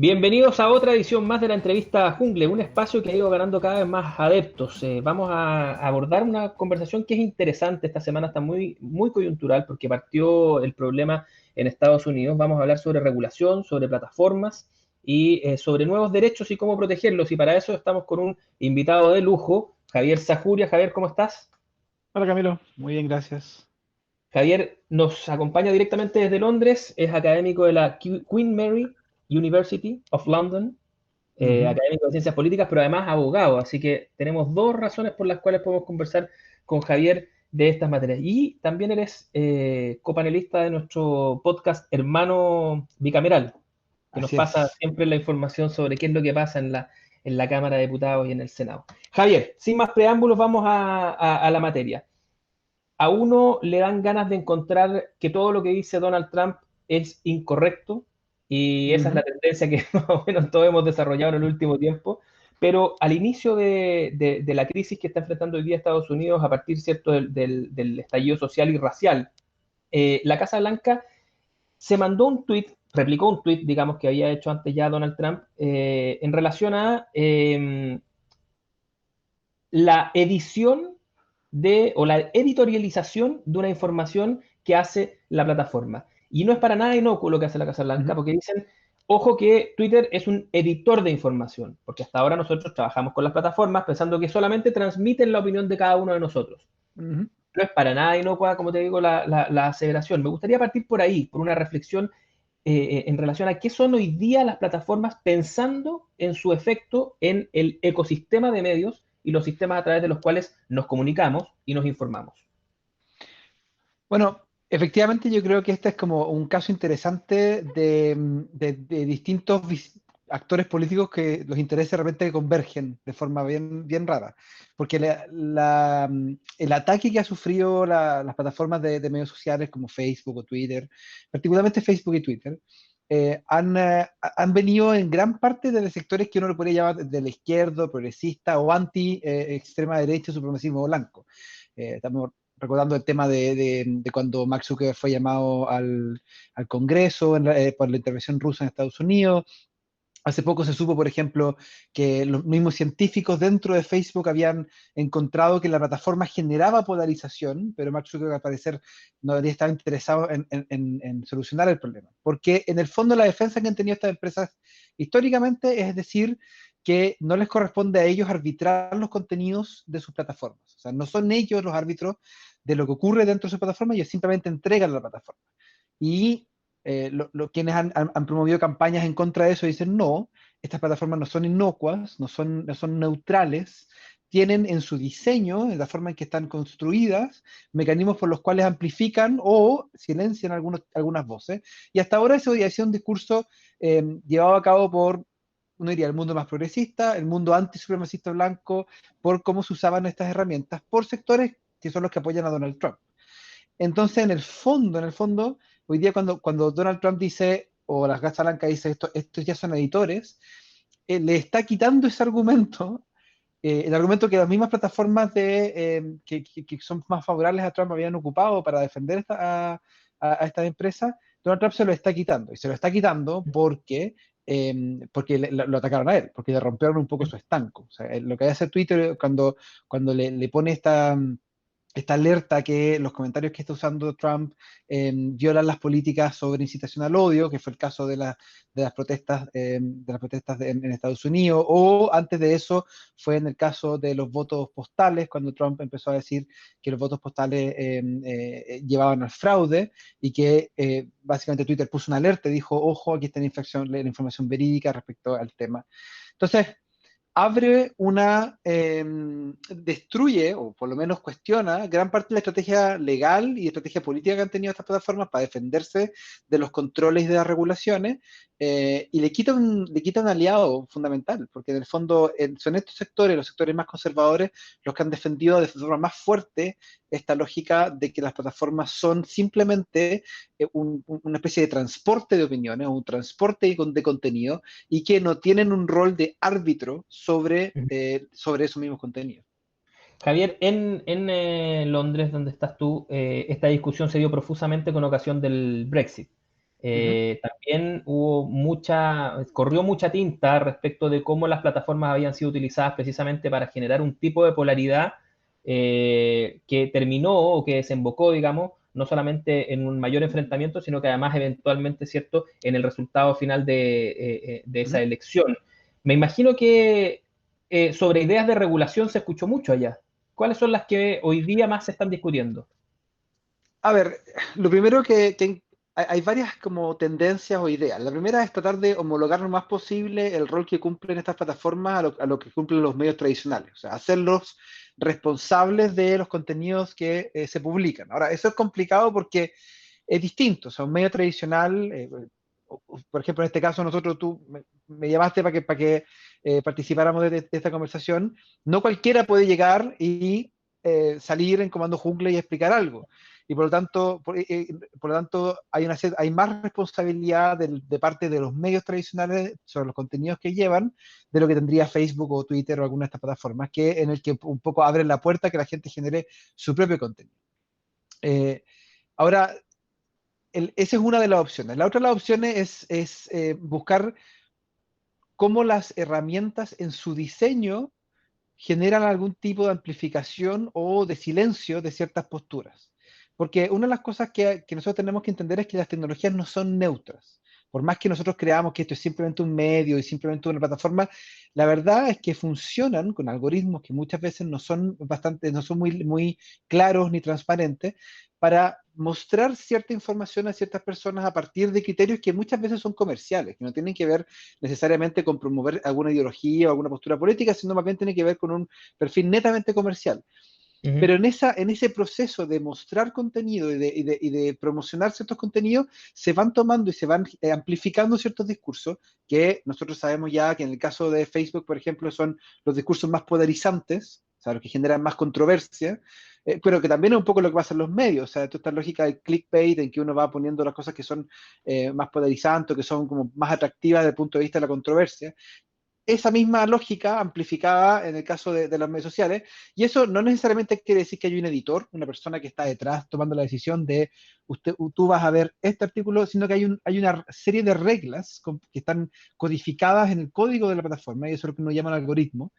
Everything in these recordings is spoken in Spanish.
Bienvenidos a otra edición más de la entrevista Jungle, un espacio que ha ido ganando cada vez más adeptos. Vamos a abordar una conversación que es interesante. Esta semana está muy coyuntural porque partió el problema en Estados Unidos. Vamos a hablar sobre regulación, sobre plataformas y sobre nuevos derechos y cómo protegerlos. Y para eso estamos con un invitado de lujo, Javier Sajuria. Javier, ¿cómo estás? Hola Camilo, muy bien, gracias. Javier nos acompaña directamente desde Londres, es académico de la Queen Mary University of London, Ujú. académico de ciencias políticas, pero además abogado. Así que tenemos dos razones por las cuales podemos conversar con Javier de estas materias. Y también eres copanelista de nuestro podcast Hermano Bicameral, que nos Así pasa es. siempre la información sobre qué es lo que pasa en la Cámara de Diputados y en el Senado. Javier, sin más preámbulos, vamos a la materia. A uno le dan ganas de encontrar que todo lo que dice Donald Trump es incorrecto, y esa es la Ujú. tendencia que más o menos todos hemos desarrollado en el último tiempo. Pero al inicio de la crisis que está enfrentando hoy día Estados Unidos, a partir, ¿cierto?, del estallido social y racial, la Casa Blanca se mandó un tuit, replicó un tuit, digamos, que había hecho antes ya Donald Trump, en relación a la edición o la editorialización de una información que hace la plataforma. Y no es para nada inocuo lo que hace la Casa Blanca, Ujú. porque dicen, ojo que Twitter es un editor de información, porque hasta ahora nosotros trabajamos con las plataformas pensando que solamente transmiten la opinión de cada uno de nosotros. Ujú. No es para nada inocua, como te digo, la aseveración. Me gustaría partir por ahí, por una reflexión en relación a qué son hoy día las plataformas pensando en su efecto en el ecosistema de medios y los sistemas a través de los cuales nos comunicamos y nos informamos. Bueno, efectivamente yo creo que este es como un caso interesante de distintos actores políticos que los intereses de repente convergen de forma bien rara. Porque el ataque que ha sufrido las plataformas de medios sociales como Facebook o Twitter, particularmente Facebook y Twitter, han venido en gran parte de sectores que uno lo podría llamar de la izquierda, progresista o anti-extrema derecha, supremacismo blanco. Estamos recordando el tema de cuando Mark Zuckerberg fue llamado al Congreso por la intervención rusa en Estados Unidos. Hace poco se supo, por ejemplo, que los mismos científicos dentro de Facebook habían encontrado que la plataforma generaba polarización, pero Mark Zuckerberg al parecer no habría estado interesado en solucionar el problema. Porque en el fondo la defensa que han tenido estas empresas históricamente es decir que no les corresponde a ellos arbitrar los contenidos de sus plataformas. O sea, no son ellos los árbitros de lo que ocurre dentro de su plataforma, ellos simplemente entregan la plataforma. Y quienes han promovido campañas en contra de eso dicen, no, estas plataformas no son inocuas, no son neutrales, tienen en su diseño, en la forma en que están construidas, mecanismos por los cuales amplifican o silencian algunas voces. Y hasta ahora eso ha sido un discurso llevado a cabo por, uno diría, el mundo más progresista, el mundo anti-supremacista blanco, por cómo se usaban estas herramientas, por sectores que son los que apoyan a Donald Trump. Entonces, en el fondo, hoy día cuando Donald Trump dice, o la Casa Blanca dice, estos ya son editores, le está quitando ese argumento, el argumento que las mismas plataformas que son más favorables a Trump habían ocupado para defender a estas empresas. Donald Trump se lo está quitando, y se lo está quitando porque lo atacaron a él, porque le rompieron un poco su estanco. O sea, lo que hace Twitter cuando le pone esta alerta que los comentarios que está usando Trump violan las políticas sobre incitación al odio, que fue el caso de las protestas en Estados Unidos, o antes de eso fue en el caso de los votos postales, cuando Trump empezó a decir que los votos postales llevaban al fraude y que básicamente Twitter puso una alerta y dijo, ojo, aquí está la información verídica respecto al tema. Entonces, destruye, o por lo menos cuestiona, gran parte de la estrategia legal y estrategia política que han tenido estas plataformas para defenderse de los controles y de las regulaciones, y le quita un aliado fundamental, porque en el fondo son estos sectores, los sectores más conservadores, los que han defendido de forma más fuerte esta lógica de que las plataformas son simplemente una especie de transporte de opiniones, un transporte de contenido, y que no tienen un rol de árbitro sobre esos mismos contenidos. Javier, en Londres, donde estás tú, esta discusión se dio profusamente con ocasión del Brexit. Ujú, También corrió mucha tinta respecto de cómo las plataformas habían sido utilizadas precisamente para generar un tipo de polaridad que terminó o que desembocó, digamos, no solamente en un mayor enfrentamiento, sino que además eventualmente, ¿cierto?, en el resultado final de esa ujú. elección. Me imagino que sobre ideas de regulación se escuchó mucho allá. ¿Cuáles son las que hoy día más se están discutiendo? A ver, lo primero que hay varias como tendencias o ideas. La primera es tratar de homologar lo más posible el rol que cumplen estas plataformas a lo que cumplen los medios tradicionales, o sea, hacerlos responsables de los contenidos que se publican. Ahora, eso es complicado porque es distinto, o sea, un medio tradicional, por ejemplo, en este caso nosotros, tú me llamaste para que participáramos de esta conversación, no cualquiera puede llegar y salir en Comando Jungle y explicar algo. Y por lo tanto hay más responsabilidad de parte de los medios tradicionales sobre los contenidos que llevan de lo que tendría Facebook o Twitter o alguna de estas plataformas, que en el que un poco abren la puerta a que la gente genere su propio contenido. Eh, Ahora, esa es una de las opciones. La otra de las opciones es buscar cómo las herramientas en su diseño generan algún tipo de amplificación o de silencio de ciertas posturas. Porque una de las cosas que nosotros tenemos que entender es que las tecnologías no son neutras. Por más que nosotros creamos que esto es simplemente un medio y simplemente una plataforma, la verdad es que funcionan con algoritmos que muchas veces no son muy claros ni transparentes para mostrar cierta información a ciertas personas a partir de criterios que muchas veces son comerciales, que no tienen que ver necesariamente con promover alguna ideología o alguna postura política, sino más bien tiene que ver con un perfil netamente comercial. Ujú. Pero en ese proceso de mostrar contenido y de promocionar ciertos contenidos, se van tomando y se van amplificando ciertos discursos que nosotros sabemos ya que en el caso de Facebook, por ejemplo, son los discursos más polarizantes, o sea, los que generan más controversia, pero que también es un poco lo que pasa en los medios, o sea, toda esta lógica del clickbait en que uno va poniendo las cosas que son más polarizantes, que son como más atractivas desde el punto de vista de la controversia, esa misma lógica amplificada en el caso de las redes sociales. Y eso no necesariamente quiere decir que hay un editor, una persona que está detrás tomando la decisión de tú vas a ver este artículo, sino que hay una serie de reglas que están codificadas en el código de la plataforma, y eso es lo que uno llama el algoritmo,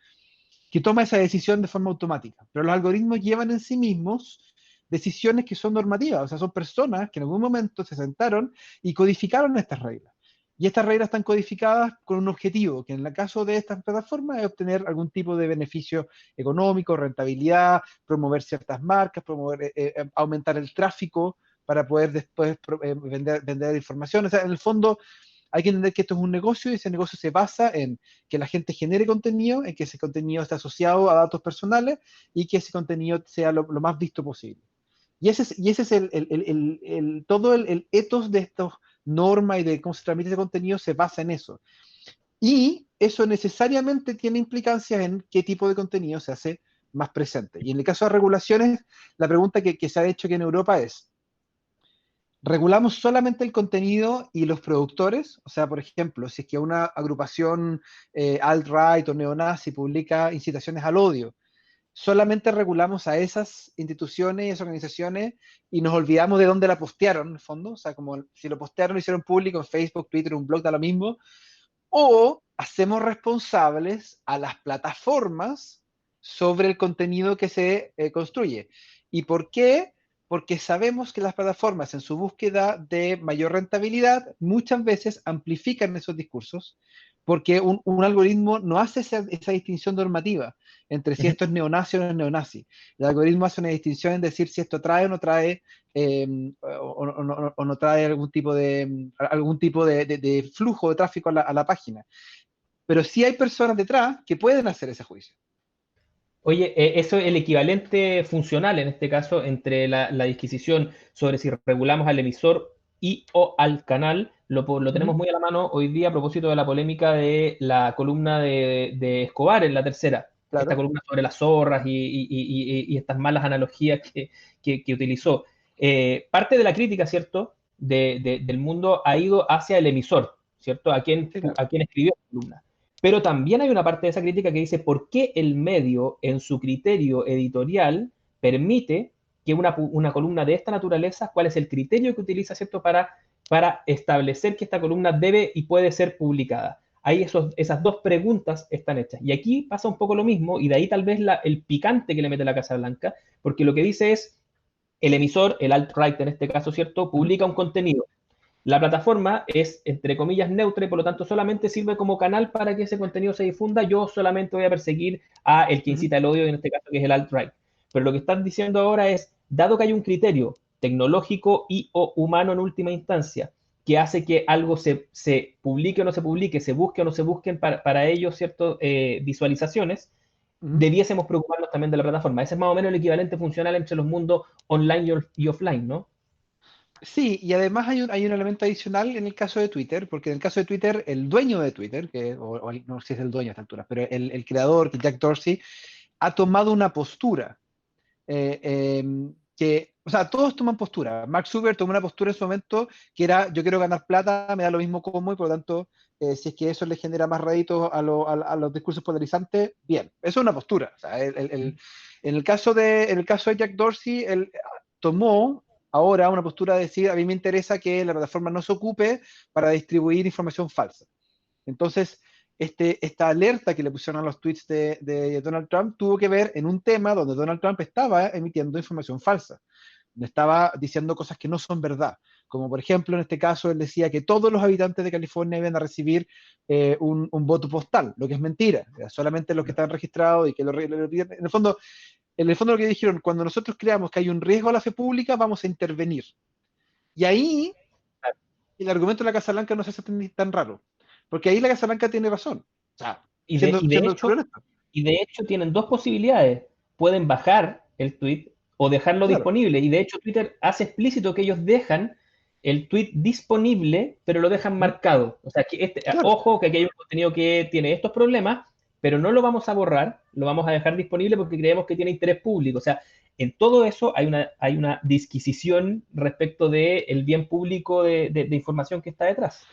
que toma esa decisión de forma automática. Pero los algoritmos llevan en sí mismos decisiones que son normativas, o sea, son personas que en algún momento se sentaron y codificaron estas reglas. Y estas reglas están codificadas con un objetivo, que en el caso de estas plataformas es obtener algún tipo de beneficio económico, rentabilidad, promover ciertas marcas, aumentar el tráfico para poder después vender información. O sea, en el fondo hay que entender que esto es un negocio y ese negocio se basa en que la gente genere contenido, en que ese contenido esté asociado a datos personales y que ese contenido sea lo más visto posible. Y ese es todo el ethos de estas normas y de cómo se transmite ese contenido se basa en eso. Y eso necesariamente tiene implicancias en qué tipo de contenido se hace más presente. Y en el caso de regulaciones, la pregunta que se ha hecho aquí en Europa es, regulamos solamente el contenido y los productores, o sea, por ejemplo, si es que una agrupación alt-right o neonazi publica incitaciones al odio, solamente regulamos a esas instituciones y esas organizaciones y nos olvidamos de dónde la postearon, en el fondo, o sea, como si lo postearon, lo hicieron público en Facebook, Twitter, un blog, da lo mismo, o hacemos responsables a las plataformas sobre el contenido que se construye. ¿Y por qué? Porque sabemos que las plataformas en su búsqueda de mayor rentabilidad muchas veces amplifican esos discursos porque un algoritmo no hace esa distinción normativa entre si Ujú. esto es neonazi o no es neonazi. El algoritmo hace una distinción en decir si esto trae o no trae o no trae algún tipo de flujo de tráfico a la página. Pero sí hay personas detrás que pueden hacer ese juicio. Oye, eso es el equivalente funcional en este caso entre la disquisición sobre si regulamos al emisor y o al canal. Lo Ujú, tenemos muy a la mano hoy día a propósito de la polémica de la columna de Escobar en La Tercera. Esta claro. columna sobre las zorras y estas malas analogías que utilizó. Parte de la crítica, ¿cierto?, del mundo ha ido hacia el emisor, ¿cierto? Sí, claro. A quien escribió la columna. Pero también hay una parte de esa crítica que dice por qué el medio, en su criterio editorial, permite que una columna de esta naturaleza, cuál es el criterio que utiliza, ¿cierto?, para para establecer que esta columna debe y puede ser publicada. Ahí esas dos preguntas están hechas. Y aquí pasa un poco lo mismo, y de ahí tal vez el picante que le mete la Casa Blanca, porque lo que dice es, el emisor, el alt-right en este caso, ¿cierto?, publica un contenido. La plataforma es, entre comillas, neutra y por lo tanto solamente sirve como canal para que ese contenido se difunda. Yo solamente voy a perseguir a el que incita el odio, en este caso que es el alt-right. Pero lo que están diciendo ahora es, dado que hay un criterio tecnológico y o humano en última instancia, que hace que algo se publique o no se publique, se busque o no se busquen para ellos ciertas visualizaciones, debiésemos preocuparnos también de la plataforma. Ese es más o menos el equivalente funcional entre los mundos online y offline, ¿no? Sí, y además hay un elemento adicional en el caso de Twitter, porque en el caso de Twitter, el dueño de Twitter, no sé si es el dueño a esta altura, pero el creador, que Jack Dorsey, ha tomado una postura. O sea, todos toman postura. Mark Zuckerberg tomó una postura en su momento que era, yo quiero ganar plata, me da lo mismo cómo, y por lo tanto, si es que eso le genera más réditos a los discursos polarizantes, bien, eso es una postura. O sea, en el caso de Jack Dorsey, él tomó ahora una postura de decir, a mí me interesa que la plataforma no se ocupe para distribuir información falsa. Entonces, esta alerta que le pusieron a los tweets de Donald Trump tuvo que ver en un tema donde Donald Trump estaba emitiendo información falsa, estaba diciendo cosas que no son verdad, como por ejemplo en este caso él decía que todos los habitantes de California iban a recibir un voto postal, lo que es mentira, solamente los que están registrados y que en el fondo lo que dijeron, cuando nosotros creamos que hay un riesgo a la fe pública, vamos a intervenir. Y ahí el argumento de la Casa Blanca no se hace tan raro, porque ahí la Casa Blanca tiene razón. O sea, Y de, siendo, y de siendo hecho, honesto. y de hecho tienen dos posibilidades. Pueden bajar el tweet o dejarlo Claro, disponible. Y de hecho Twitter hace explícito que ellos dejan el tweet disponible, pero lo dejan marcado. O sea, que claro. ojo, que aquí hay un contenido que tiene estos problemas, pero no lo vamos a borrar, lo vamos a dejar disponible porque creemos que tiene interés público. O sea, en todo eso hay una disquisición respecto del bien público de información que está detrás.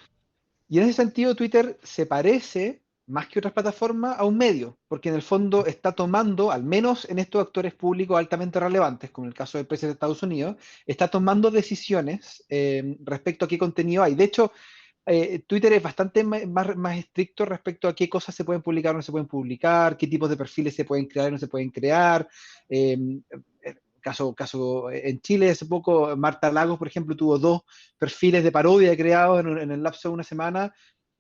Y en ese sentido, Twitter se parece, más que otras plataformas, a un medio, porque en el fondo está tomando, al menos en estos actores públicos altamente relevantes, como el caso del presidente de Estados Unidos, está tomando decisiones respecto a qué contenido hay. De hecho, Twitter es bastante más estricto respecto a qué cosas se pueden publicar o no se pueden publicar, qué tipos de perfiles se pueden crear o no se pueden crear. Eh, caso en Chile hace poco, Marta Lagos, por ejemplo, tuvo 2 perfiles de parodia creados en el lapso de una semana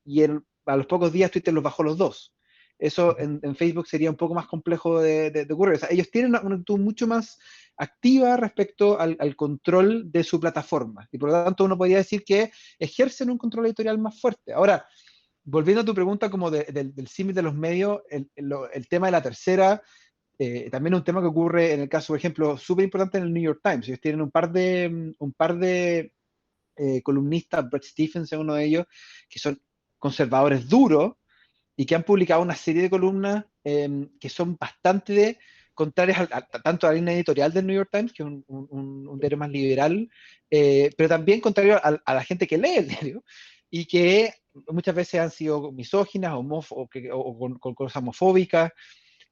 y a los pocos días Twitter los bajó los dos. Eso en Facebook sería un poco más complejo de ocurrir. O sea, ellos tienen una actitud mucho más activa respecto al control de su plataforma y por lo tanto uno podría decir que ejercen un control editorial más fuerte. Ahora, volviendo a tu pregunta como del símil de los medios, el tema de la tercera también es un tema que ocurre en el caso, por ejemplo, súper importante en el New York Times. Ellos tienen un par de columnistas, Bret Stephens es uno de ellos, que son conservadores duros y que han publicado una serie de columnas que son bastante contrarias tanto a la línea editorial del New York Times, que es un diario más liberal, pero también contrario a la gente que lee el diario y que muchas veces han sido misóginas o con cosas homofóbicas.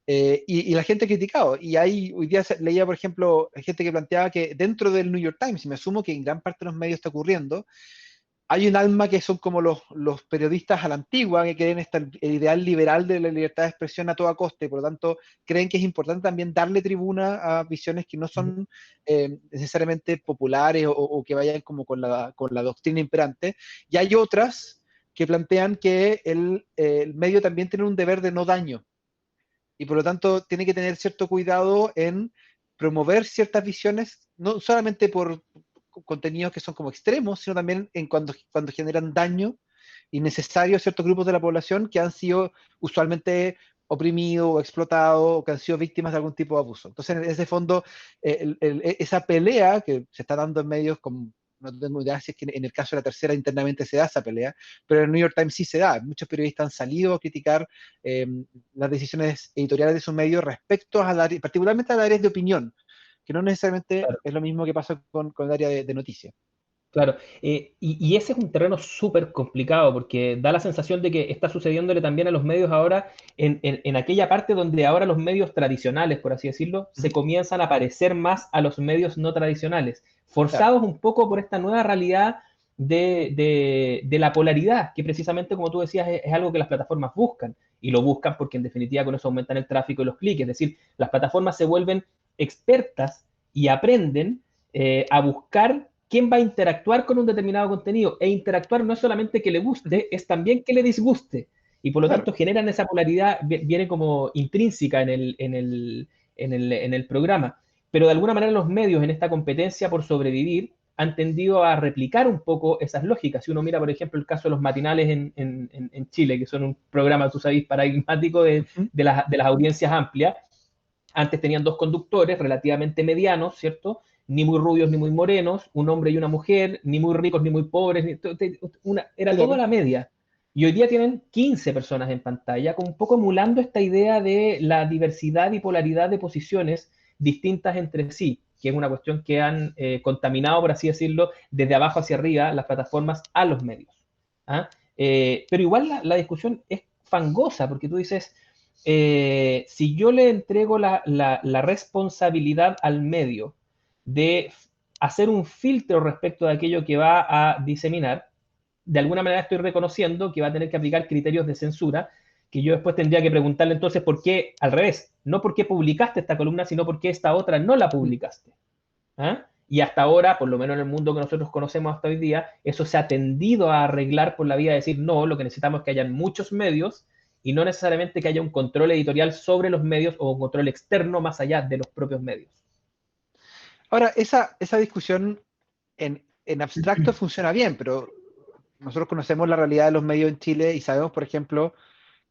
Y la gente ha criticado. Y hoy día leía, por ejemplo, gente que planteaba que dentro del New York Times, y me asumo que en gran parte de los medios está ocurriendo, hay un alma que son como los periodistas a la antigua, que creen el ideal liberal de la libertad de expresión a toda costa, y por lo tanto creen que es importante también darle tribuna a visiones que no son necesariamente populares o que vayan como con la doctrina imperante. Y hay otras que plantean que el medio también tiene un deber de no daño y por lo tanto tiene que tener cierto cuidado en promover ciertas visiones, no solamente por contenidos que son como extremos, sino también en cuando generan daño innecesario a ciertos grupos de la población que han sido usualmente oprimidos o explotados o que han sido víctimas de algún tipo de abuso. Entonces, en ese fondo, esa pelea que se está dando en medios como no tengo idea si es que en el caso de la tercera internamente se da esa pelea, pero en el New York Times sí se da. Muchos periodistas han salido a criticar las decisiones editoriales de sus medios respecto particularmente a las áreas de opinión, que no necesariamente Claro. es lo mismo que pasa con el área de noticias. Claro, y ese es un terreno súper complicado porque da la sensación de que está sucediéndole también a los medios ahora en aquella parte donde ahora los medios tradicionales, por así decirlo, se comienzan a parecer más a los medios no tradicionales, Claro. forzados un poco por esta nueva realidad de la polaridad, que precisamente, como tú decías, es algo que las plataformas buscan, y lo buscan porque en definitiva con eso aumentan el tráfico y los clics, es decir, las plataformas se vuelven expertas y aprenden a buscar quién va a interactuar con un determinado contenido, e interactuar no es solamente que le guste, es también que le disguste, y por lo Claro. tanto generan esa polaridad, viene como intrínseca en el programa. Pero de alguna manera los medios en esta competencia por sobrevivir han tendido a replicar un poco esas lógicas. Si uno mira, por ejemplo, el caso de los matinales en Chile, que son un programa, tú sabes, paradigmático Ujú. de las audiencias amplias, antes tenían dos conductores relativamente medianos, ¿cierto? Ni muy rubios ni muy morenos, un hombre y una mujer, ni muy ricos ni muy pobres, era toda Claro. la media. Y hoy día tienen 15 personas en pantalla, como un poco emulando esta idea de la diversidad y polaridad de posiciones distintas entre sí, que es una cuestión que han contaminado, por así decirlo, desde abajo hacia arriba las plataformas a los medios. ¿Ah? Pero igual la discusión es fangosa, porque tú dices, si yo le entrego la responsabilidad al medio de hacer un filtro respecto de aquello que va a diseminar, de alguna manera estoy reconociendo que va a tener que aplicar criterios de censura, que yo después tendría que preguntarle entonces por qué, al revés, no por qué publicaste esta columna, sino por qué esta otra no la Mm. publicaste. ¿Ah? Y hasta ahora, por lo menos en el mundo que nosotros conocemos hasta hoy día, eso se ha tendido a arreglar por la vía de decir, no, lo que necesitamos es que haya muchos medios y no necesariamente que haya un control editorial sobre los medios o un control externo más allá de los propios medios. Ahora, esa discusión en abstracto funciona bien, pero nosotros conocemos la realidad de los medios en Chile y sabemos, por ejemplo,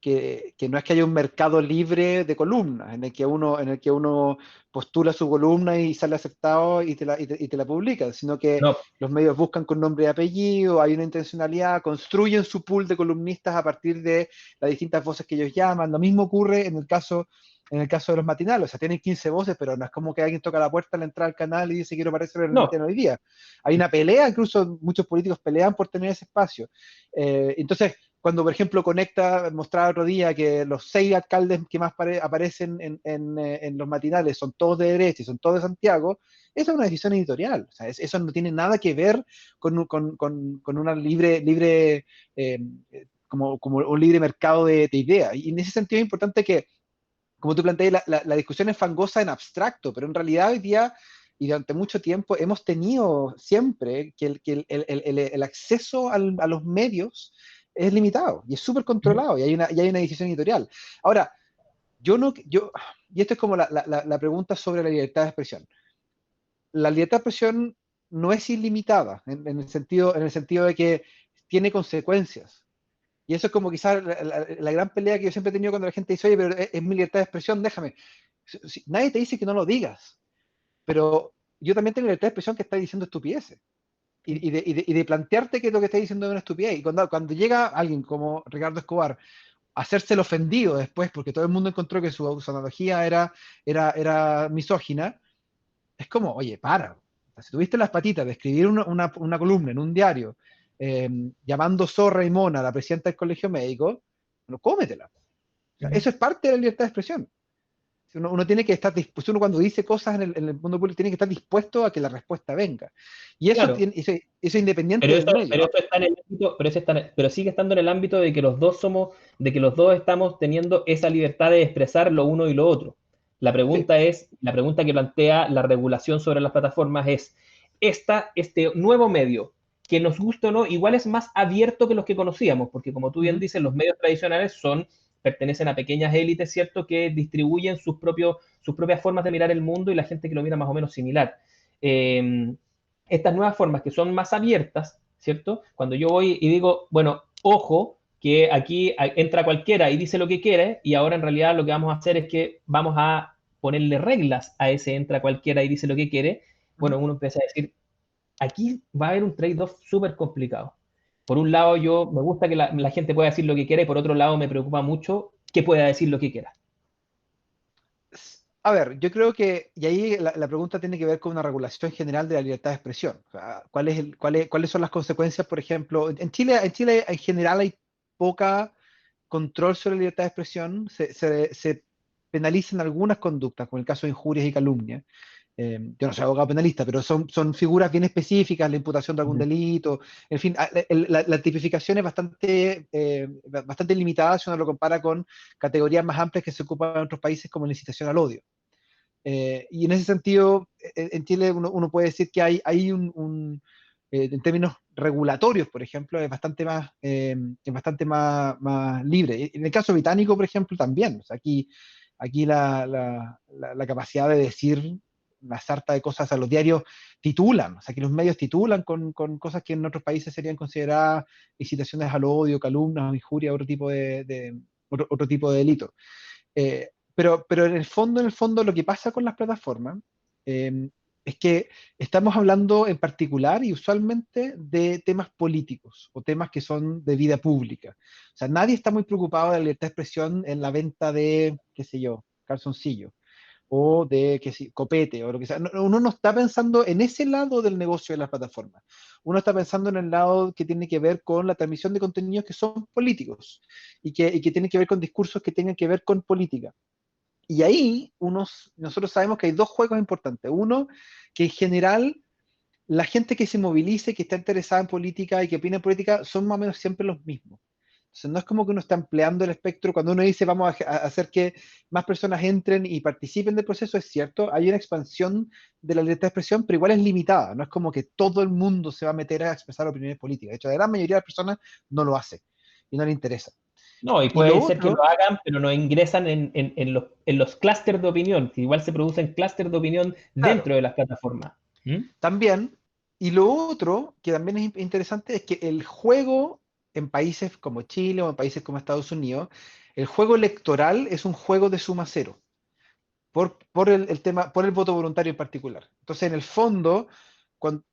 que no es que haya un mercado libre de columnas, en el que uno postula su columna y sale aceptado y te la publica, sino que No, los medios buscan con nombre y apellido, hay una intencionalidad, construyen su pool de columnistas a partir de las distintas voces que ellos llaman. Lo mismo ocurre en el caso de los matinales, o sea, tienen 15 voces, pero no es como que alguien toca la puerta al entrar al canal y dice quiero aparecer en el no, matinal hoy día. Hay una pelea, incluso muchos políticos pelean por tener ese espacio. Entonces, cuando, por ejemplo, Conecta mostraba otro día que los 6 alcaldes que más aparecen en los matinales son todos de derecha y son todos de Santiago, esa es una decisión editorial. O sea, eso no tiene nada que ver con una libre como un libre mercado de ideas. Y en ese sentido es importante que, como tú planteas, la discusión es fangosa en abstracto, pero en realidad hoy día y durante mucho tiempo hemos tenido siempre que el acceso a los medios es limitado y es súper controlado y hay una decisión editorial. Ahora, yo no, yo, y esto es como la pregunta sobre la libertad de expresión. La libertad de expresión no es ilimitada en el sentido de que tiene consecuencias. Y eso es como quizás la gran pelea que yo siempre he tenido cuando la gente dice, oye, pero es mi libertad de expresión, déjame. Nadie te dice que no lo digas, pero yo también tengo libertad de expresión que está diciendo estupideces. Y de plantearte que lo que está diciendo es una estupidez. Y cuando llega alguien como Ricardo Escobar a hacerse el ofendido después, porque todo el mundo encontró que su analogía era misógina, es como, oye, para. O sea, si tuviste las patitas de escribir una columna en un diario eh, llamando zorra y mona a la presidenta del colegio médico, bueno, cómetela. O sea, eso es parte de la libertad de expresión. Uno tiene que estar dispuesto, uno cuando dice cosas en el mundo público tiene que estar dispuesto a que la respuesta venga. Y eso, claro. tiene, eso es independiente Pero del eso, medio. pero eso está en el ámbito, pero sigue estando en el ámbito de que los dos de que los dos estamos teniendo esa libertad de expresar lo uno y lo otro. Sí. La pregunta que plantea la regulación sobre las plataformas es, este nuevo medio, que nos guste o no, igual es más abierto que los que conocíamos, porque como tú bien Ujú. dices, los medios tradicionales pertenecen a pequeñas élites, ¿cierto?, que distribuyen sus propias formas de mirar el mundo y la gente que lo mira más o menos similar. Estas nuevas formas que son más abiertas, ¿cierto? Cuando yo voy y digo, bueno, ojo, que aquí entra cualquiera y dice lo que quiere, y ahora en realidad lo que vamos a hacer es que vamos a ponerle reglas a ese entra cualquiera y dice lo que quiere, Ujú. bueno, uno empieza a decir, aquí va a haber un trade-off súper complicado. Por un lado, yo me gusta que la gente pueda decir lo que quiera, y por otro lado, me preocupa mucho que pueda decir lo que quiera. A ver, yo creo que, y ahí la pregunta tiene que ver con una regulación general de la libertad de expresión. O sea, ¿cuáles son las consecuencias, por ejemplo? En Chile en general hay poca control sobre la libertad de expresión, se penalizan algunas conductas, como el caso de injurias y calumnias, Yo no soy abogado penalista, pero son figuras bien específicas, la imputación de algún Ujú. delito, en fin, la tipificación es bastante limitada si uno lo compara con categorías más amplias que se ocupan en otros países como la incitación al odio. Y en ese sentido, en Chile uno puede decir que hay en términos regulatorios, por ejemplo, es bastante más libre. En el caso británico, por ejemplo, también. O sea, aquí la capacidad de decir una sarta de cosas a los diarios titulan, o sea, que los medios titulan con cosas que en otros países serían consideradas incitaciones al odio, calumnias, injurias, otro tipo de delito. Pero en el fondo, lo que pasa con las plataformas eh, es que estamos hablando en particular y usualmente de temas políticos o temas que son de vida pública. O sea, nadie está muy preocupado de la libertad de expresión en la venta de, qué sé yo, calzoncillo o de qué sé, copete o lo que sea. Uno no está pensando en ese lado del negocio de las plataformas. Uno está pensando en el lado que tiene que ver con la transmisión de contenidos que son políticos y que tienen que ver con discursos que tengan que ver con política. Y ahí nosotros sabemos que hay dos juegos importantes. Uno, que en general la gente que se movilice, que está interesada en política y que opina en política, son más o menos siempre los mismos. Entonces no es como que uno está ampliando el espectro. Cuando uno dice vamos a hacer que más personas entren y participen del proceso, es cierto, hay una expansión de la libertad de expresión, pero igual es limitada. No es como que todo el mundo se va a meter a expresar opiniones políticas. De hecho, la gran mayoría de las personas no lo hace y no le interesa. No, y Y lo puede ser que lo otro, hagan, pero no ingresan en los clústeres de opinión, que igual se producen clústeres de opinión claro, dentro de las plataformas. ¿Mm? también, y lo otro que también es interesante es que el juego en países como Chile o en países como Estados Unidos, el juego electoral es un juego de suma cero, por el tema, por el voto voluntario en particular. Entonces, en el fondo, cuando,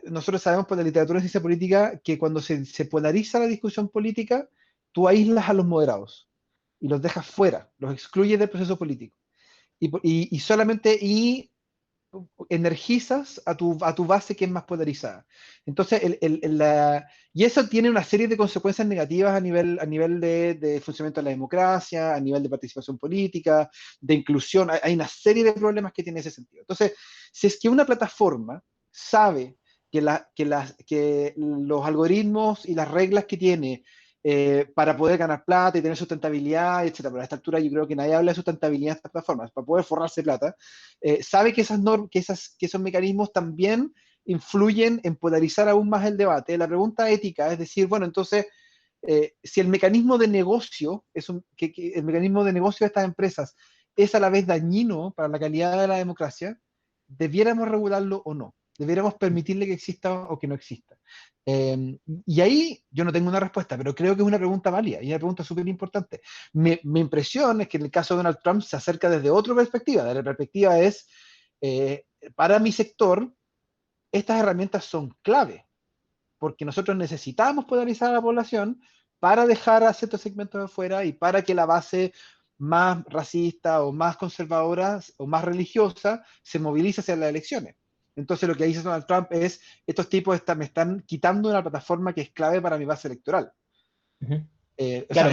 nosotros sabemos por la literatura de ciencia política que cuando se polariza la discusión política, tú aíslas a los moderados y los dejas fuera, los excluyes del proceso político. Y solamente energizas a tu base que es más polarizada. Entonces, y eso tiene una serie de consecuencias negativas a nivel de funcionamiento de la democracia, a nivel de participación política, de inclusión. Hay una serie de problemas que tiene ese sentido. Entonces, si es que una plataforma sabe que los algoritmos y las reglas que tiene para poder ganar plata y tener sustentabilidad, etcétera. Pero a esta altura yo creo que nadie habla de sustentabilidad de estas plataformas, para poder forrarse plata, sabe que esos mecanismos también influyen en polarizar aún más el debate. La pregunta ética es decir, bueno, entonces, si el mecanismo de negocio, que el mecanismo de negocio de estas empresas es a la vez dañino para la calidad de la democracia, ¿debiéramos regularlo o no? ¿Debiéramos permitirle que exista o que no exista? Y ahí yo no tengo una respuesta, pero creo que es una pregunta válida y una pregunta súper importante. Mi impresión es que en el caso de Donald Trump se acerca desde otra perspectiva. De la perspectiva es, para mi sector, estas herramientas son clave, porque nosotros necesitamos polarizar a la población para dejar a ciertos segmentos afuera y para que la base más racista o más conservadora o más religiosa se movilice hacia las elecciones. Entonces lo que dice Donald Trump es, estos tipos me están quitando una plataforma que es clave para mi base electoral. Ujú. O sea, Claro,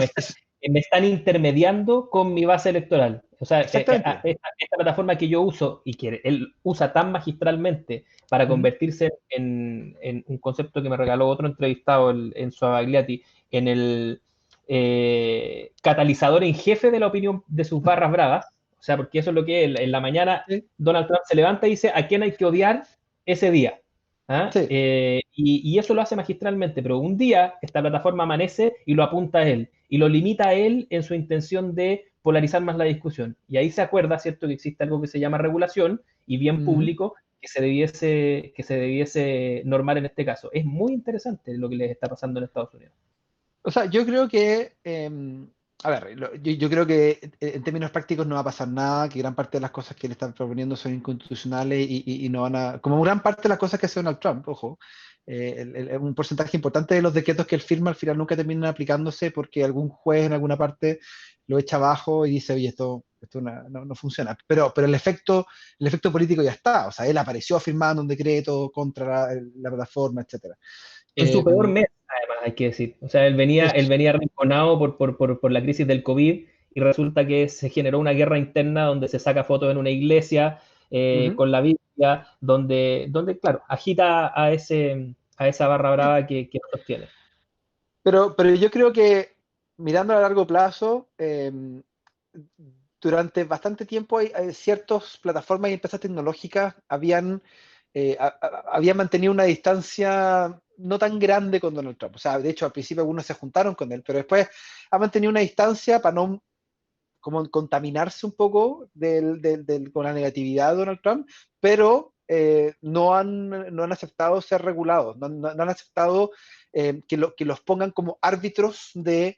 me están intermediando con mi base electoral. O sea, exactamente. esta plataforma que yo uso y que él usa tan magistralmente para Ujú, convertirse en un concepto que me regaló otro entrevistado en Suavagliati, en el catalizador en jefe de la opinión de sus barras bravas. O sea, porque eso es lo que es. En la mañana sí, Donald Trump se levanta y dice a quién hay que odiar ese día. ¿Ah? sí. Y eso lo hace magistralmente, pero un día esta plataforma amanece y lo apunta a él, y lo limita a él en su intención de polarizar más la discusión. Y ahí se acuerda, ¿cierto?, que existe algo que se llama regulación y bien Ujú. público que se debiese normar en este caso. Es muy interesante lo que les está pasando en Estados Unidos. O sea, yo creo que, a ver, yo creo que en términos prácticos no va a pasar nada, que gran parte de las cosas que le están proponiendo son inconstitucionales y no van a, como gran parte de las cosas que hace Donald Trump, ojo, un porcentaje importante de los decretos que él firma al final nunca terminan aplicándose porque algún juez en alguna parte lo echa abajo y dice, oye, esto no funciona. Pero el efecto político ya está, o sea, él apareció firmando un decreto contra la plataforma, etcétera. En su peor Em, mes, además, hay que decir. O sea, él venía arrinconado por la crisis del COVID y resulta que se generó una guerra interna donde se saca fotos en una iglesia, Ujú. con la Biblia, donde claro, agita a esa barra brava que lo sostiene. Pero yo creo que mirando a largo plazo, durante bastante tiempo hay ciertas plataformas y empresas tecnológicas habían mantenido una distancia no tan grande con Donald Trump. O sea, de hecho, al principio algunos se juntaron con él, pero después ha mantenido una distancia para no como contaminarse un poco con la negatividad de Donald Trump, pero no han aceptado ser regulados, no han aceptado que los pongan como árbitros de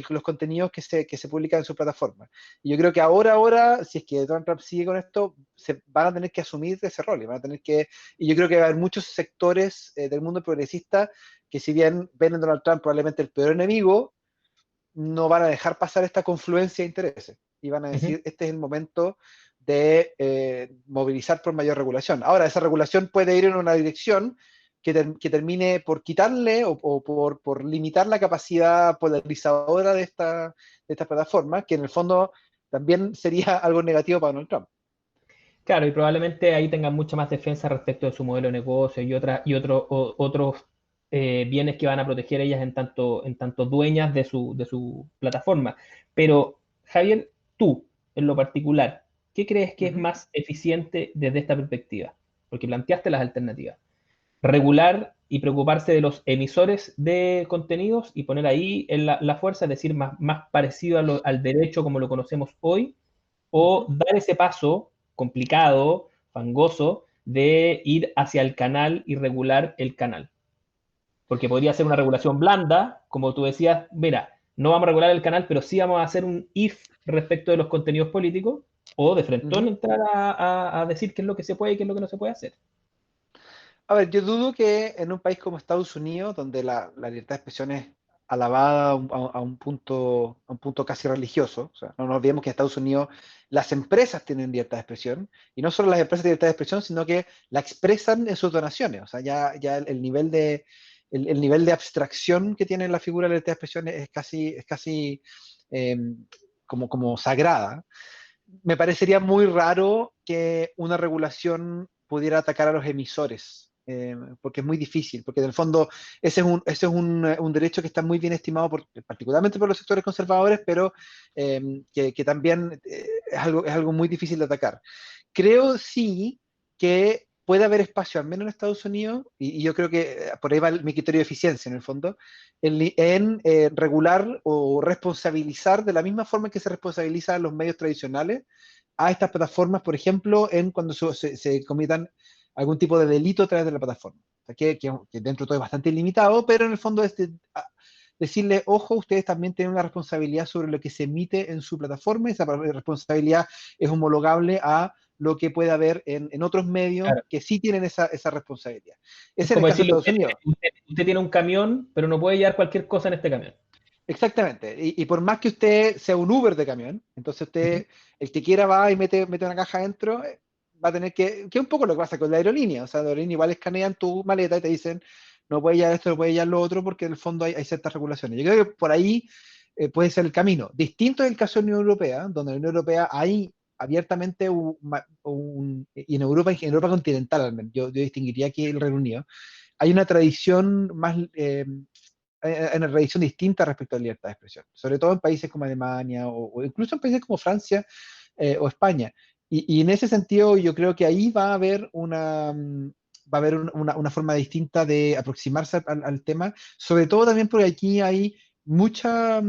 los contenidos que se publican en su plataforma. Y yo creo que ahora, si es que Donald Trump sigue con esto, se van a tener que asumir ese rol, y yo creo que va a haber muchos sectores del mundo progresista que si bien ven en Donald Trump probablemente el peor enemigo, no van a dejar pasar esta confluencia de intereses y van a Ujú. decir, este es el momento de movilizar por mayor regulación. Ahora, esa regulación puede ir en una dirección que termine por quitarle o por limitar la capacidad polarizadora de esta plataforma, que en el fondo también sería algo negativo para Donald Trump. Claro, y probablemente ahí tengan mucha más defensa respecto de su modelo de negocio y otros bienes que van a proteger ellas en tanto dueñas de su plataforma. Pero, Javier, tú, en lo particular, ¿qué crees que es Ujú. más eficiente desde esta perspectiva? Porque planteaste las alternativas. Regular y preocuparse de los emisores de contenidos y poner ahí la fuerza, es decir, más parecido al derecho como lo conocemos hoy, o Ujú. dar ese paso complicado, fangoso, de ir hacia el canal y regular el canal. Porque podría ser una regulación blanda, como tú decías, mira, no vamos a regular el canal, pero sí vamos a hacer un if respecto de los contenidos políticos, o de frentón Ujú. entrar a decir qué es lo que se puede y qué es lo que no se puede hacer. A ver, yo dudo que en un país como Estados Unidos, donde la libertad de expresión es alabada a un punto casi religioso, o sea, no nos olvidemos que en Estados Unidos las empresas tienen libertad de expresión, y no solo las empresas tienen libertad de expresión, sino que la expresan en sus donaciones. O sea, ya el nivel de abstracción que tiene la figura de la libertad de expresión es casi eh, como sagrada. Me parecería muy raro que una regulación pudiera atacar a los emisores, porque es muy difícil, porque en el fondo ese es un derecho que está muy bien estimado, particularmente por los sectores conservadores, pero que también es algo muy difícil de atacar. Creo sí que puede haber espacio, al menos en Estados Unidos, y yo creo que por ahí va mi criterio de eficiencia en el fondo, en regular o responsabilizar de la misma forma que se responsabiliza a los medios tradicionales a estas plataformas, por ejemplo, en cuando se cometan algún tipo de delito a través de la plataforma. O sea, que dentro de todo es bastante limitado, pero en el fondo es decirle, ojo, ustedes también tienen una responsabilidad sobre lo que se emite en su plataforma, y esa responsabilidad es homologable a lo que puede haber en otros medios Claro. que sí tienen esa responsabilidad. Es Ese es en el como caso de decirle, Estados Unidos. usted tiene un camión, pero no puede llevar cualquier cosa en este camión. Exactamente. Y por más que usted sea un Uber de camión, entonces Ujú. usted, el que quiera va y mete una caja adentro, va a tener que es un poco lo que pasa con la aerolínea. O sea, la aerolínea igual escanean tu maleta y te dicen, no puede llevar esto, no puede llevar lo otro, porque en el fondo hay ciertas regulaciones. Yo creo que por ahí puede ser el camino. Distinto es el caso de la Unión Europea, donde la Unión Europea hay abiertamente y en Europa continental al menos, yo distinguiría aquí el Reino Unido, hay una tradición más una tradición distinta respecto a la libertad de expresión, sobre todo en países como Alemania o incluso en países como Francia o España. Y en ese sentido yo creo que ahí va a haber una forma distinta de aproximarse al tema, sobre todo también porque aquí hay mucha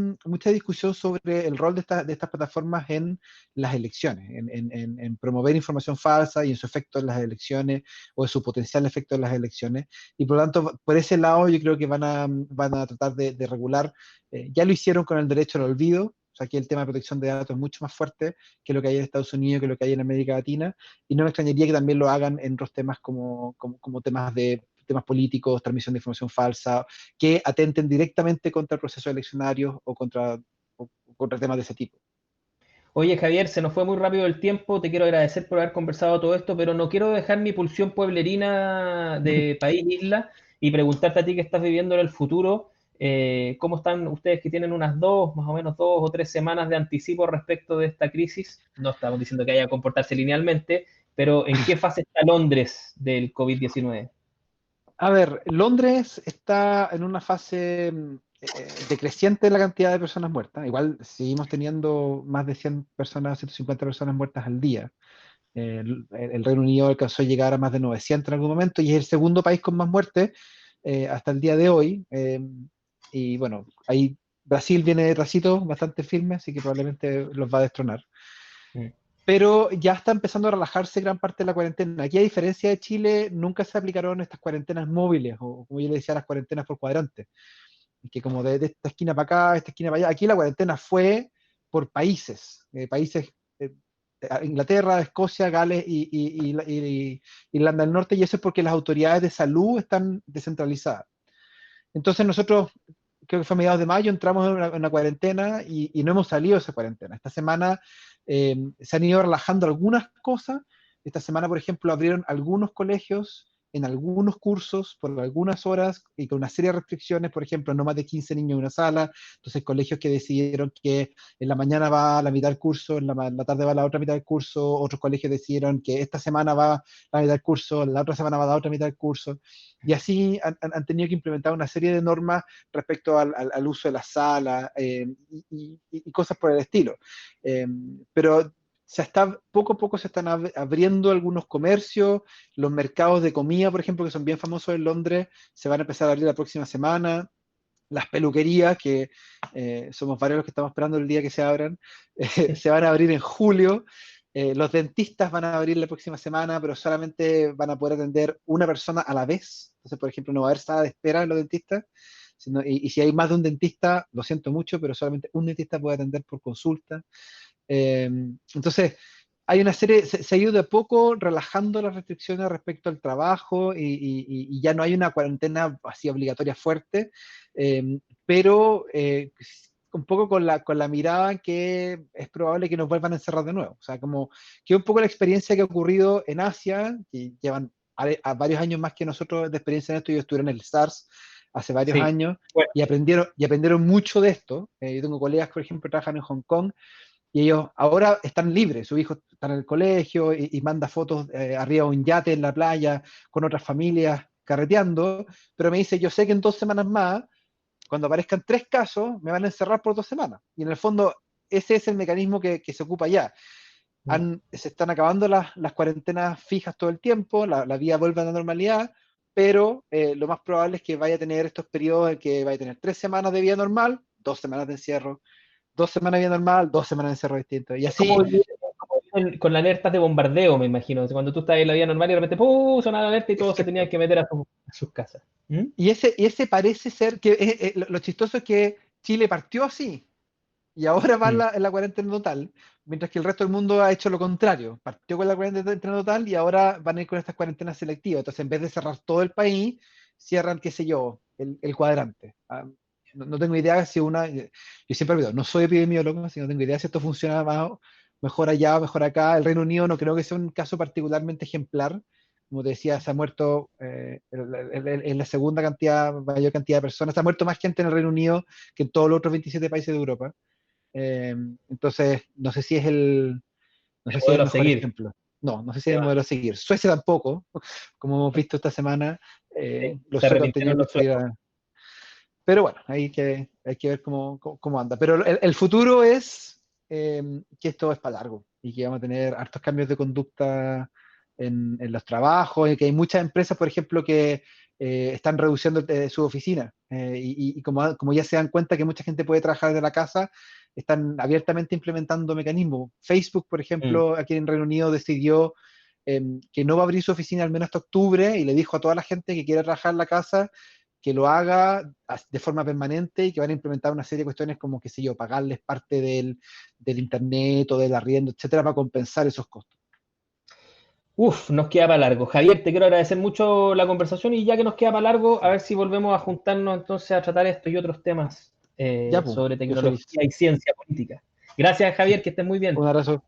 discusión sobre el rol de estas plataformas en las elecciones, en promover información falsa y en su efecto en las elecciones o en su potencial efecto en las elecciones. Y por lo tanto, por ese lado yo creo que van a tratar de regular. Ya lo hicieron con el derecho al olvido. O sea, aquí el tema de protección de datos es mucho más fuerte que lo que hay en Estados Unidos, que lo que hay en América Latina, y no me extrañaría que también lo hagan en otros temas como temas políticos, transmisión de información falsa, que atenten directamente contra el proceso eleccionario o contra temas de ese tipo. Oye, Javier, se nos fue muy rápido el tiempo. Te quiero agradecer por haber conversado todo esto, pero no quiero dejar mi pulsión pueblerina de país, isla, y preguntarte a ti que estás viviendo en el futuro, ¿cómo están ustedes que tienen unas más o menos 2 o 3 semanas de anticipo respecto de esta crisis? No estamos diciendo que haya que comportarse linealmente. pero ¿en qué fase está Londres del COVID-19? A ver, Londres está en una fase decreciente de la cantidad de personas muertas. Igual seguimos teniendo más de 100 personas, 150 personas muertas al día. El Reino Unido alcanzó a llegar a más de 900 en algún momento y es el segundo país con más muertes hasta el día de hoy. Y bueno, ahí Brasil viene detrásito bastante firme, así que probablemente los va a destronar. Mm. Pero ya está empezando a relajarse gran parte de la cuarentena. Aquí, a diferencia de Chile, nunca se aplicaron estas cuarentenas móviles, o como yo le decía, las cuarentenas por cuadrante, que como de esta esquina para acá, esta esquina para allá. Aquí la cuarentena fue por países, eh, Inglaterra, Escocia, Gales y Irlanda del Norte, y eso es porque las autoridades de salud están descentralizadas. Entonces nosotros, creo que fue a mediados de mayo, entramos en una cuarentena y no hemos salido de esa cuarentena. Esta semana se han ido relajando algunas cosas. Esta semana, por ejemplo, abrieron algunos colegios en algunos cursos por algunas horas y con una serie de restricciones, por ejemplo, no más de 15 niños en una sala. Entonces, colegios que decidieron que en la mañana va la mitad del curso, en la tarde va la otra mitad del curso. Otros colegios decidieron que esta semana va la mitad del curso, la otra semana va la otra mitad del curso. Y así han tenido que implementar una serie de normas respecto al uso de la sala y cosas por el estilo. Pero poco a poco se están abriendo algunos comercios, los mercados de comida, por ejemplo, que son bien famosos en Londres, se van a empezar a abrir la próxima semana. Las peluquerías, que somos varios los que estamos esperando el día que se abran, se van a abrir en julio. Los dentistas van a abrir la próxima semana, pero solamente van a poder atender una persona a la vez. Entonces, por ejemplo, no va a haber sala de espera en los dentistas. Y si hay más de un dentista, lo siento mucho, pero solamente un dentista puede atender por consulta. Entonces, hay una serie, se ha ido de a poco relajando las restricciones respecto al trabajo y ya no hay una cuarentena así obligatoria fuerte, pero un poco con la mirada que es probable que nos vuelvan a encerrar de nuevo. O sea, como que un poco la experiencia que ha ocurrido en Asia, que llevan a varios años más que nosotros de experiencia en esto. Yo estuve en el SARS hace varios Sí, años bueno, y aprendieron mucho de esto. Yo tengo colegas, por ejemplo, que trabajan en Hong Kong y ellos ahora están libres, su hijo está en el colegio y manda fotos arriba de un yate en la playa con otras familias carreteando, pero me dice, yo sé que en 2 semanas más, cuando aparezcan 3 casos, me van a encerrar por 2 semanas. Y en el fondo, ese es el mecanismo que se ocupa ya. Se están acabando las cuarentenas fijas todo el tiempo, la vida vuelve a la normalidad, pero lo más probable es que vaya a tener estos periodos en que vaya a tener 3 semanas de vida normal, 2 semanas de encierro, 2 semanas de vida normal, 2 semanas de encierro distinto. Y es como así, con las alertas de bombardeo, me imagino. Cuando tú estás en la vida normal y de repente ¡pum! Sonaba la alerta y todos se tenían exacto. que meter a sus casas. ¿Mm? Y ese parece ser que lo chistoso es que Chile partió así y ahora va en Mm. la cuarentena total, mientras que el resto del mundo ha hecho lo contrario. Partió con la cuarentena total y ahora van a ir con estas cuarentenas selectivas. Entonces, en vez de cerrar todo el país, cierran, qué sé yo, el cuadrante. No tengo idea si yo siempre olvido, no soy epidemiólogo, así que no tengo idea si esto funciona mejor allá o mejor acá. El Reino Unido no creo que sea un caso particularmente ejemplar. Como te decía, se ha muerto en la segunda mayor cantidad de personas. Se ha muerto más gente en el Reino Unido que en todos los otros 27 países de Europa. Eh, entonces, no El sé si es el modelo a mejor seguir. ejemplo. No, no sé si Se es el va. modelo a seguir. Suecia tampoco, como hemos visto esta semana, Sí, los se suecos han tenido arrepintieron que los salir suecos. a... Pero bueno, hay que ver cómo anda. Pero el futuro es que esto es para largo y que vamos a tener hartos cambios de conducta en los trabajos y que hay muchas empresas, por ejemplo, que están reduciendo su oficina y como ya se dan cuenta que mucha gente puede trabajar de la casa, están abiertamente implementando mecanismos. Facebook, por Mm. ejemplo, aquí en Reino Unido decidió que no va a abrir su oficina al menos hasta octubre y le dijo a toda la gente que quiera trabajar en la casa que lo haga de forma permanente y que van a implementar una serie de cuestiones como, qué sé yo, pagarles parte del internet o del arriendo, etcétera, para compensar esos costos. Uf, nos queda para largo. Javier, te quiero agradecer mucho la conversación y ya que nos queda para largo, a ver si volvemos a juntarnos entonces a tratar estos y otros temas Ya, pues, sobre yo feliz. tecnología y ciencia política. Gracias, Javier, que estés muy bien. Un abrazo.